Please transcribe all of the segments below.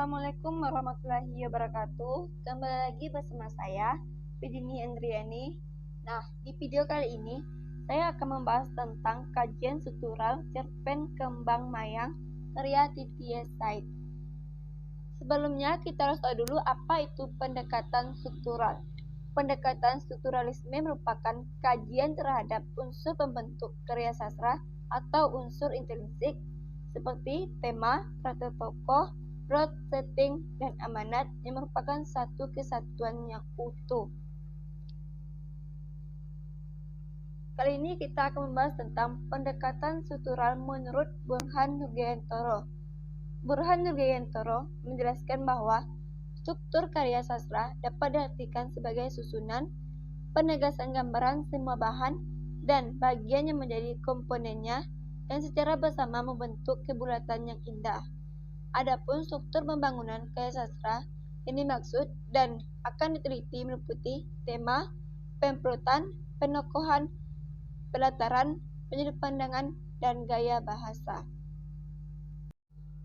Assalamualaikum warahmatullahi wabarakatuh. Kembali lagi bersama saya, Vidini Andriani. Nah, di video kali ini saya akan membahas tentang kajian struktural cerpen Kembang Mayang karya T.T.S. Said. Sebelumnya kita harus tahu dulu apa itu pendekatan struktural. Pendekatan strukturalisme merupakan kajian terhadap unsur pembentuk karya sastra atau unsur intrinsik seperti tema, karakter tokoh, plot, setting, dan amanat yang merupakan satu kesatuan yang utuh. Kali ini kita akan membahas tentang pendekatan struktural menurut Burhan Nurgayantoro. Burhan Nurgayantoro menjelaskan bahwa struktur karya sastra dapat diartikan sebagai susunan, penegasan gambaran semua bahan, dan bagian yang menjadi komponennya yang secara bersama membentuk kebulatan yang indah. Adapun struktur pembangunan karya sastra yang dimaksud dan akan diteliti meliputi tema, pemplotan, penokohan, pelataran, penyudut pandangan, dan gaya bahasa.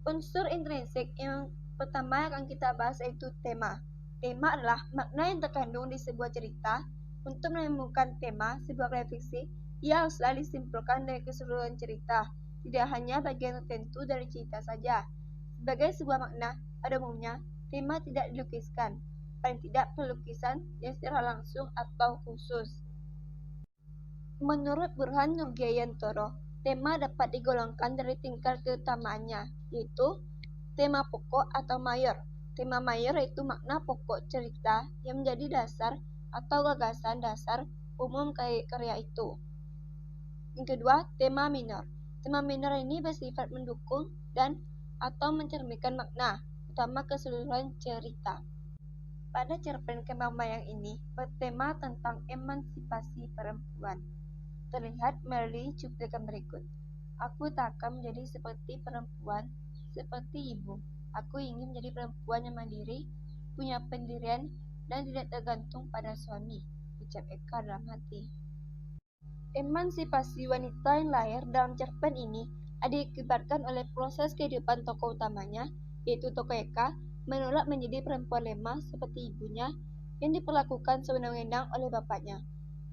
Unsur intrinsik yang pertama yang akan kita bahas yaitu tema. Tema adalah makna yang terkandung di sebuah cerita. Untuk menemukan tema sebuah karya fiksi, ia haruslah disimpulkan dari keseluruhan cerita, tidak hanya bagian tertentu dari cerita saja. Sebagai sebuah makna, pada umumnya, tema tidak dilukiskan, paling tidak pelukisan yang secara langsung atau khusus. Menurut Burhan Nurgayantoro, tema dapat digolongkan dari tingkat keutamaannya, yaitu tema pokok atau mayor. Tema mayor yaitu makna pokok cerita yang menjadi dasar atau gagasan dasar umum karya itu. Yang kedua, tema minor. Tema minor ini bersifat mendukung dan atau mencerminkan makna utama keseluruhan cerita. Pada cerpen Kembang Mayang ini bertema tentang emansipasi perempuan. Terlihat melalui cuplikan berikut. Aku tak akan menjadi seperti perempuan, seperti ibu. Aku ingin menjadi perempuan yang mandiri, punya pendirian, dan tidak tergantung pada suami, ucap Eka dalam hati. Emansipasi wanita yang lahir dalam cerpen ini diakibatkan oleh proses kehidupan tokoh utamanya, yaitu tokoh Eka, menolak menjadi perempuan lemah seperti ibunya yang diperlakukan sewenang-wenang oleh bapaknya.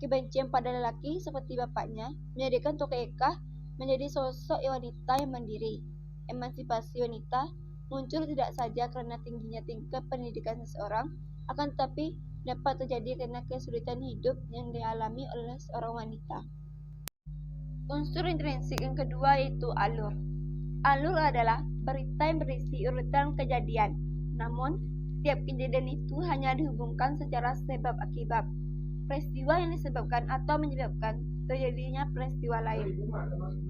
Kebencian pada lelaki seperti bapaknya menjadikan tokoh Eka menjadi sosok wanita yang mandiri. Emansipasi wanita muncul tidak saja karena tingginya tingkat pendidikan seseorang, akan tetapi dapat terjadi karena kesulitan hidup yang dialami oleh seorang wanita. Unsur intrinsik yang kedua yaitu alur. Alur adalah berita yang berisi urutan kejadian, namun setiap kejadian itu hanya dihubungkan secara sebab akibat. Peristiwa yang disebabkan atau menyebabkan terjadinya peristiwa lain.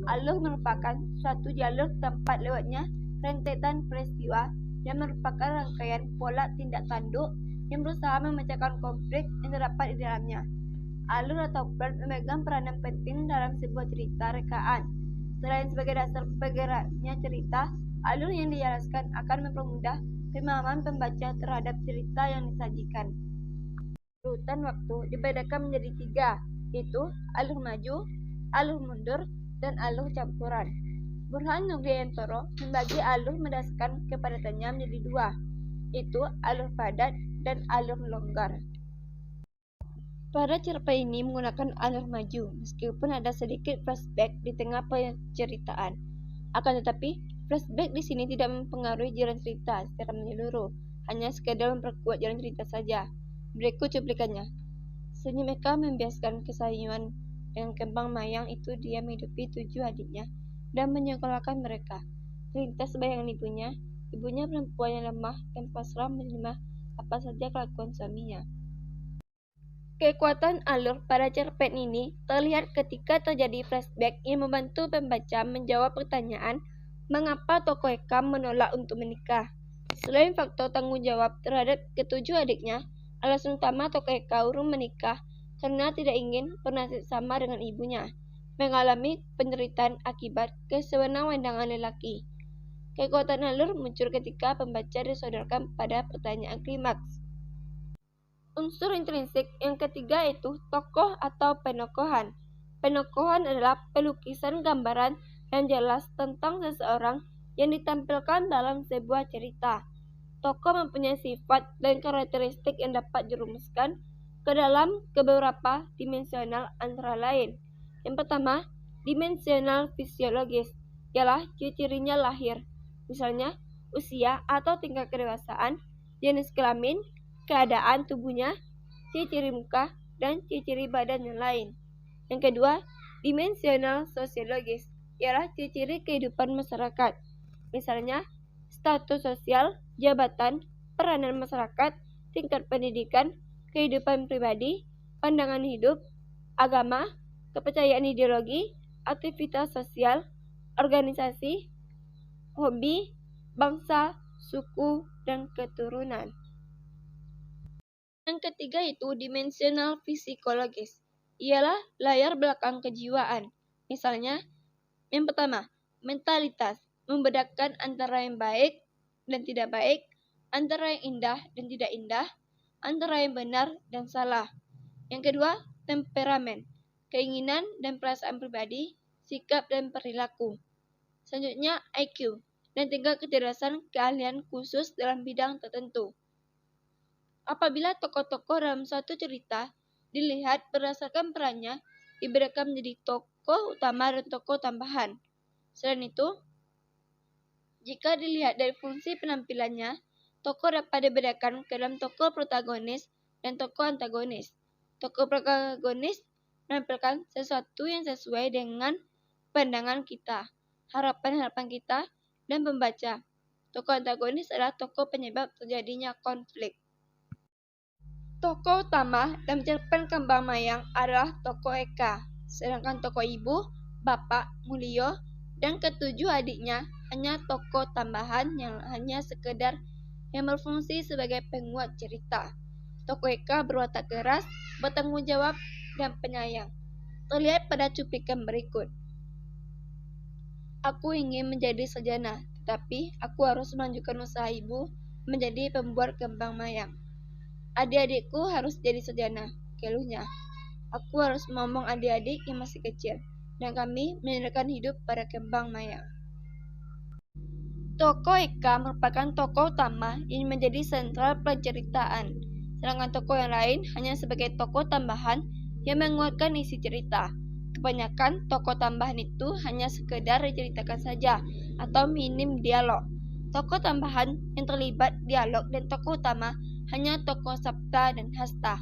Alur merupakan suatu jalur tempat lewatnya rentetan peristiwa yang merupakan rangkaian pola tindak tanduk yang berusaha memecahkan konflik yang terdapat di dalamnya. Alur atau plot memegang peranan penting dalam sebuah cerita rekaan. Selain sebagai dasar bergeraknya cerita, alur yang dijelaskan akan mempermudah pemahaman pembaca terhadap cerita yang disajikan. Urutan waktu dibedakan menjadi 3, yaitu alur maju, alur mundur, dan alur campuran. Burhan Nurgayantoro membagi alur berdasarkan kepadatannya menjadi 2, yaitu alur padat dan alur longgar. Pada cerpen ini menggunakan alur maju, meskipun ada sedikit flashback di tengah penceritaan. Akan tetapi, flashback di sini tidak mempengaruhi jalan cerita secara menyeluruh, hanya sekedar memperkuat jalan cerita saja. Berikut cuplikannya. Senyum Eka membiaskan kesayuan dengan kembang mayang itu dia menghidupi 7 adiknya dan menyekolahkan mereka. Terlintas bayangan ibunya perempuan yang lemah dan pasrah menerima apa saja kelakuan suaminya. Kekuatan alur pada cerpen ini terlihat ketika terjadi flashback yang membantu pembaca menjawab pertanyaan mengapa tokoh Eka menolak untuk menikah. Selain faktor tanggung jawab terhadap ketujuh adiknya, alasan utama tokoh Eka urung menikah karena tidak ingin bernasib sama dengan ibunya, mengalami penderitaan akibat kesewenang-wenangan lelaki. Kekuatan alur muncul ketika pembaca disodorkan pada pertanyaan klimaks. Unsur intrinsik yang ketiga yaitu tokoh atau penokohan. Penokohan adalah pelukisan gambaran yang jelas tentang seseorang yang ditampilkan dalam sebuah cerita. tokoh mempunyai sifat dan karakteristik yang dapat dirumuskan ke dalam beberapa dimensional antara lain. Yang pertama, dimensional fisiologis, ialah ciri-cirinya lahir, misalnya usia atau tingkat kedewasaan, jenis kelamin, keadaan tubuhnya, ciri-ciri muka, dan ciri-ciri badan yang lain. Yang kedua, dimensional sosiologis, ialah ciri-ciri kehidupan masyarakat, misalnya status sosial, jabatan, peranan masyarakat, tingkat pendidikan, kehidupan pribadi, pandangan hidup, agama, kepercayaan ideologi, aktivitas sosial, organisasi, hobi, bangsa, suku, dan keturunan. Yang ketiga itu dimensional psikologis, ialah layar belakang kejiwaan. Misalnya, yang pertama, mentalitas, membedakan antara yang baik dan tidak baik, antara yang indah dan tidak indah, antara yang benar dan salah. Yang kedua, temperamen, keinginan dan perasaan pribadi, sikap dan perilaku. Selanjutnya, IQ, dan tingkat kecerdasan keahlian khusus dalam bidang tertentu. Apabila tokoh-tokoh dalam suatu cerita dilihat berdasarkan perannya, dibedakan menjadi tokoh utama dan tokoh tambahan. Selain itu, jika dilihat dari fungsi penampilannya, tokoh dapat dibedakan ke dalam tokoh protagonis dan tokoh antagonis. Tokoh protagonis menampilkan sesuatu yang sesuai dengan pandangan kita, harapan-harapan kita, dan pembaca. Tokoh antagonis adalah tokoh penyebab terjadinya konflik. Tokoh utama dalam cerpen Kembang Mayang adalah tokoh Eka, sedangkan tokoh ibu, bapak, Mulyo, dan ketujuh adiknya hanya tokoh tambahan yang hanya sekedar yang berfungsi sebagai penguat cerita. Tokoh Eka berwatak keras, bertanggung jawab, dan penyayang. Terlihat pada cuplikan berikut. Aku ingin menjadi sarjana, tetapi aku harus melanjutkan usaha ibu menjadi pembuat kembang mayang. Adik-adikku harus jadi sarjana, keluhnya. Aku harus memomong adik-adik yang masih kecil, dan kami menyerahkan hidup pada kembang mayang. Tokoh Eka merupakan tokoh utama yang menjadi sentral penceritaan, sedangkan tokoh yang lain hanya sebagai tokoh tambahan yang menguatkan isi cerita. Kebanyakan tokoh tambahan itu hanya sekedar diceritakan saja atau minim dialog. Tokoh tambahan yang terlibat dialog dan tokoh utama hanya tokoh Sabta dan Hasta.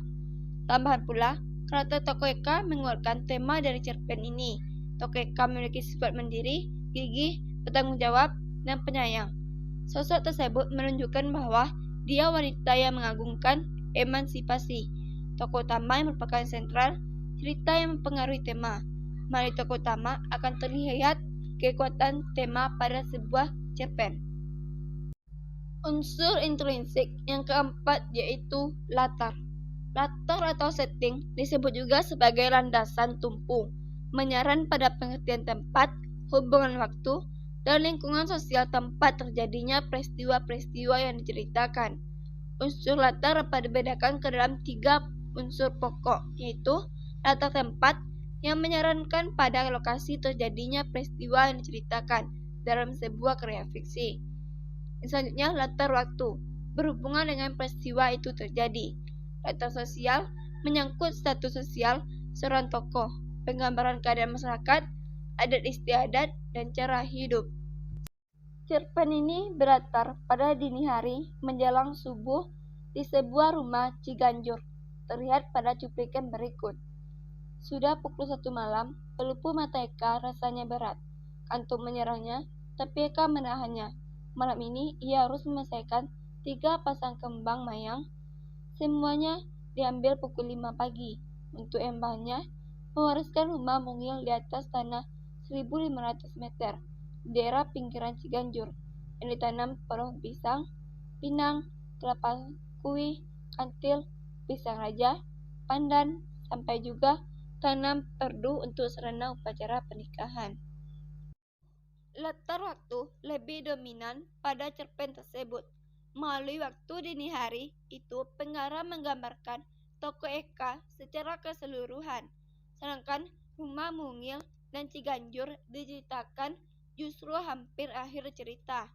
Tambahan pula, karakter tokoh Eka menguatkan tema dari cerpen ini. Tokoh Eka memiliki sifat mandiri, gigih, bertanggung jawab, dan penyayang. Sosok tersebut menunjukkan bahwa dia wanita yang mengagungkan emansipasi. Tokoh utama yang merupakan sentral, cerita yang mempengaruhi tema. Melalui tokoh utama akan terlihat kekuatan tema pada sebuah cerpen. Unsur intrinsik yang keempat yaitu latar. Latar atau setting disebut juga sebagai landasan tumpu, menyaran pada pengertian tempat, hubungan waktu, dan lingkungan sosial tempat terjadinya peristiwa-peristiwa yang diceritakan. Unsur latar dapat dibedakan ke dalam 3 unsur pokok, yaitu latar tempat yang menyarankan pada lokasi terjadinya peristiwa yang diceritakan dalam sebuah karya fiksi. Selanjutnya, latar waktu berhubungan dengan peristiwa itu terjadi. Latar sosial menyangkut status sosial seorang tokoh, penggambaran keadaan masyarakat, adat istiadat, dan cara hidup. Cerpen ini berlatar pada dini hari menjelang subuh di sebuah rumah Ciganjur. Terlihat pada cuplikan berikut. Sudah pukul 1 malam, pelupu mata Eka rasanya berat. Kantuk menyerangnya, tapi Eka menahannya. Malam ini ia harus menyelesaikan 3 pasang kembang mayang. Semuanya diambil pukul 5 pagi. Untuk yang bahannya, mewariskan rumah mungil di atas tanah 1.500 meter di daerah pinggiran Ciganjur yang ditanam pohon pisang, pinang, kelapa kuih, kantil, pisang raja, pandan, sampai juga tanam perdu untuk sarana upacara pernikahan. Latar waktu lebih dominan pada cerpen tersebut. Melalui waktu dini hari itu, pengarang menggambarkan tokoh Eka secara keseluruhan, sedangkan rumah mungil dan Ciganjur diceritakan justru hampir akhir cerita.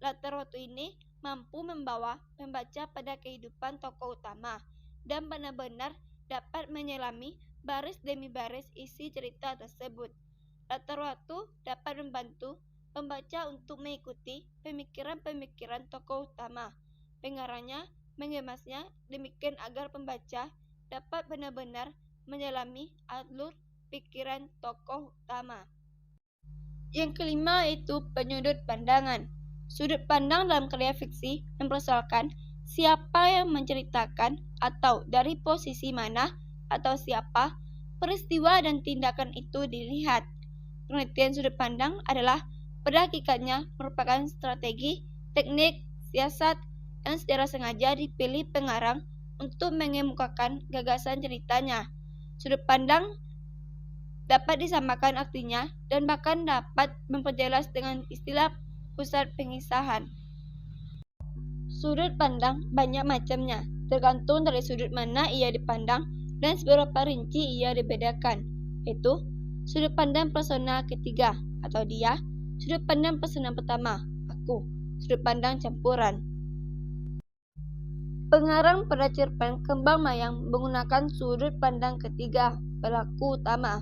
Latar waktu ini mampu membawa pembaca pada kehidupan tokoh utama dan benar-benar dapat menyelami baris demi baris isi cerita tersebut. Latar waktu dapat membantu pembaca untuk mengikuti pemikiran-pemikiran tokoh utama. Pengarangnya mengemasnya demikian agar pembaca dapat benar-benar menyelami alur pikiran tokoh utama. Yang kelima yaitu penyudut pandangan. Sudut pandang dalam karya fiksi mempersoalkan siapa yang menceritakan atau dari posisi mana atau siapa peristiwa dan tindakan itu dilihat. Penelitian sudut pandang adalah pada hakikatnya merupakan strategi, teknik, siasat yang secara sengaja dipilih pengarang untuk mengemukakan gagasan ceritanya. Sudut pandang dapat disamakan artinya dan bahkan dapat memperjelas dengan istilah pusat pengisahan. Sudut pandang banyak macamnya, tergantung dari sudut mana ia dipandang dan seberapa rinci ia dibedakan, yaitu sudut pandang persona ketiga atau dia, sudut pandang persona pertama, aku, sudut pandang campuran. Pengarang pada cerpen Kembang Mayang menggunakan sudut pandang ketiga, pelaku utama.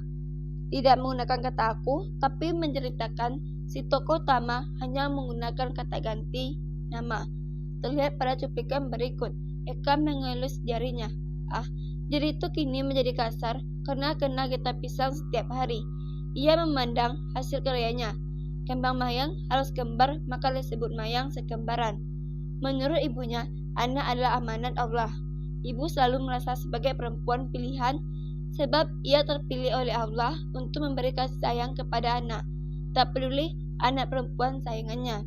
Tidak menggunakan kata aku, tapi menceritakan si tokoh utama hanya menggunakan kata ganti nama. Terlihat pada cuplikan berikut. Eka mengelus jarinya. Jari itu kini menjadi kasar karena kena getah pisang setiap hari. Ia memandang hasil karyanya. Kembang mayang harus kembar, maka disebut mayang sekembaran. Menurut ibunya, anak adalah amanat Allah. Ibu selalu merasa sebagai perempuan pilihan sebab ia terpilih oleh Allah untuk memberi kasih sayang kepada anak. Tak peduli anak perempuan sayangannya.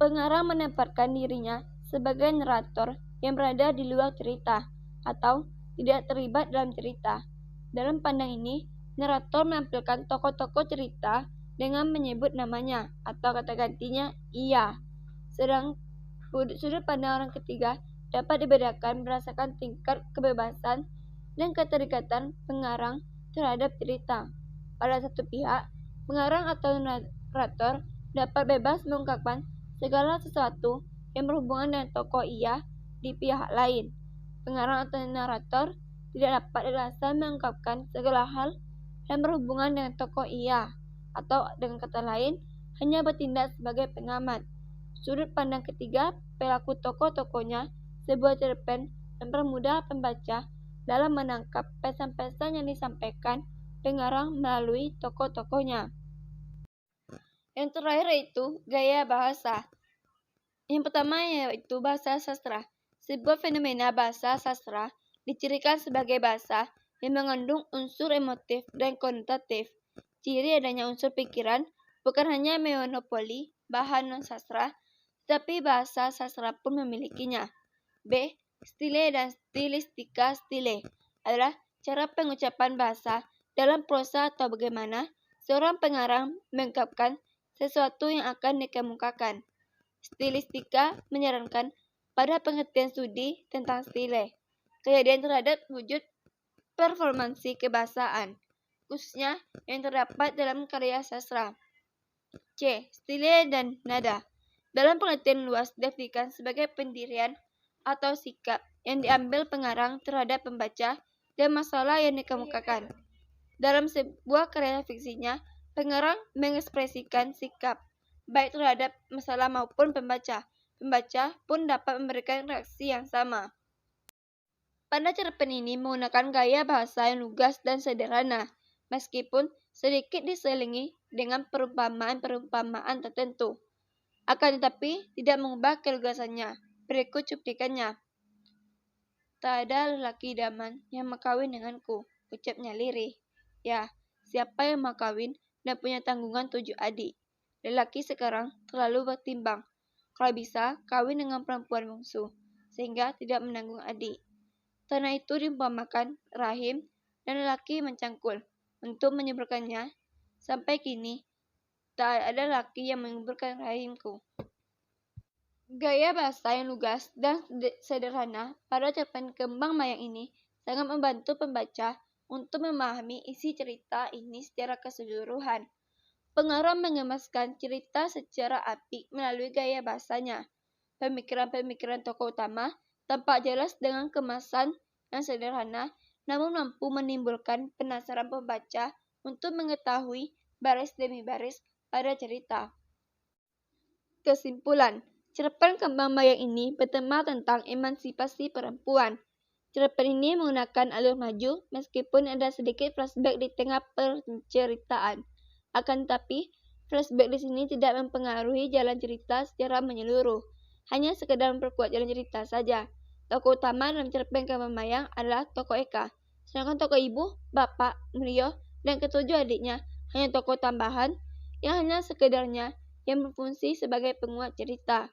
Pengarang menempatkan dirinya sebagai narator yang berada di luar cerita atau tidak terlibat dalam cerita. Dalam pandang ini, narator menampilkan tokoh-tokoh cerita dengan menyebut namanya atau kata gantinya ia. Sedang sudut pandang orang ketiga dapat dibedakan berdasarkan tingkat kebebasan dan keterikatan pengarang terhadap cerita. Pada satu pihak, pengarang atau narator dapat bebas mengungkapkan segala sesuatu yang berhubungan dengan tokoh ia di pihak lain. Pengarang atau narator tidak dapat leluasa mengungkapkan segala hal yang berhubungan dengan tokoh ia, atau dengan kata lain, hanya bertindak sebagai pengamat. Sudut pandang ketiga, pelaku tokoh-tokohnya, sebuah cerpen mempermudah pembaca dalam menangkap pesan-pesan yang disampaikan pengarang melalui tokoh-tokohnya. Yang terakhir yaitu gaya bahasa. Yang pertama yaitu bahasa sastra. Sebuah fenomena bahasa sastra dicirikan sebagai bahasa yang mengandung unsur emotif dan konotatif. Ciri adanya unsur pikiran bukan hanya memonopoli bahan non-sastra, tetapi bahasa sastra pun memilikinya. B. Stile dan stilistika. Stile adalah cara pengucapan bahasa dalam prosa atau bagaimana seorang pengarang mengungkapkan sesuatu yang akan dikemukakan. Stilistika menyarankan pada pengertian studi tentang stile, kejadian terhadap wujud performansi kebahasaan, khususnya yang terdapat dalam karya sastra. C. Stile dan nada. Dalam pengertian luas diartikan sebagai pendirian atau sikap yang diambil pengarang terhadap pembaca dan masalah yang dikemukakan. Dalam sebuah karya fiksinya, pengarang mengekspresikan sikap baik terhadap masalah maupun pembaca. Pembaca pun dapat memberikan reaksi yang sama. Pada cerpen ini menggunakan gaya bahasa yang lugas dan sederhana, meskipun sedikit diselingi dengan perumpamaan-perumpamaan tertentu. Akan tetapi tidak mengubah kelugasannya. Berikut cuplikannya. Tak ada lelaki idaman yang mau kawin denganku, ucapnya lirih. Ya, siapa yang mau kawin dan punya tanggungan 7 adik? Lelaki sekarang terlalu bertimbang. Kalau bisa, kawin dengan perempuan bungsu, sehingga tidak menanggung adik. Tanah itu diumpamakan rahim dan lelaki mencangkul untuk menyuburkannya. Sampai kini, tak ada lelaki yang menyuburkan rahimku. Gaya bahasa yang lugas dan sederhana pada cerpen Kembang Mayang ini sangat membantu pembaca untuk memahami isi cerita ini secara keseluruhan. Pengarang mengemaskan cerita secara apik melalui gaya bahasanya. Pemikiran-pemikiran tokoh utama tampak jelas dengan kemasan yang sederhana, namun mampu menimbulkan penasaran pembaca untuk mengetahui baris demi baris pada cerita. Kesimpulan, cerpen Kembang Mayang ini bertema tentang emansipasi perempuan. Cerpen ini menggunakan alur maju meskipun ada sedikit flashback di tengah penceritaan. Akan tetapi, flashback di sini tidak mempengaruhi jalan cerita secara menyeluruh, hanya sekedar memperkuat jalan cerita saja. Tokoh utama dalam cerpen Kembang Mayang adalah tokoh Eka, sedangkan tokoh ibu, bapak, Mrio, dan ketujuh adiknya hanya tokoh tambahan yang hanya sekedarnya yang berfungsi sebagai penguat cerita.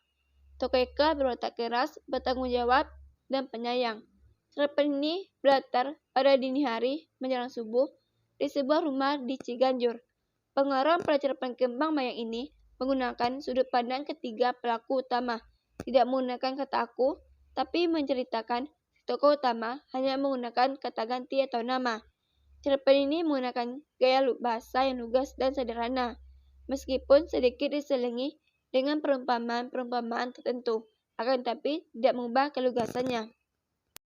Tokoh Eka berwatak keras, bertanggung jawab, dan penyayang. Cerpen ini berlatar pada dini hari menjelang subuh di sebuah rumah di Ciganjur. Pengarang pada cerpen Kembang Mayang ini menggunakan sudut pandang ketiga pelaku utama, tidak menggunakan kata aku, tapi menceritakan si tokoh utama hanya menggunakan kata ganti atau nama. Cerpen ini menggunakan gaya bahasa yang lugas dan sederhana, meskipun sedikit diselingi dengan perumpamaan-perumpamaan tertentu, akan tetapi tidak mengubah kelugasannya.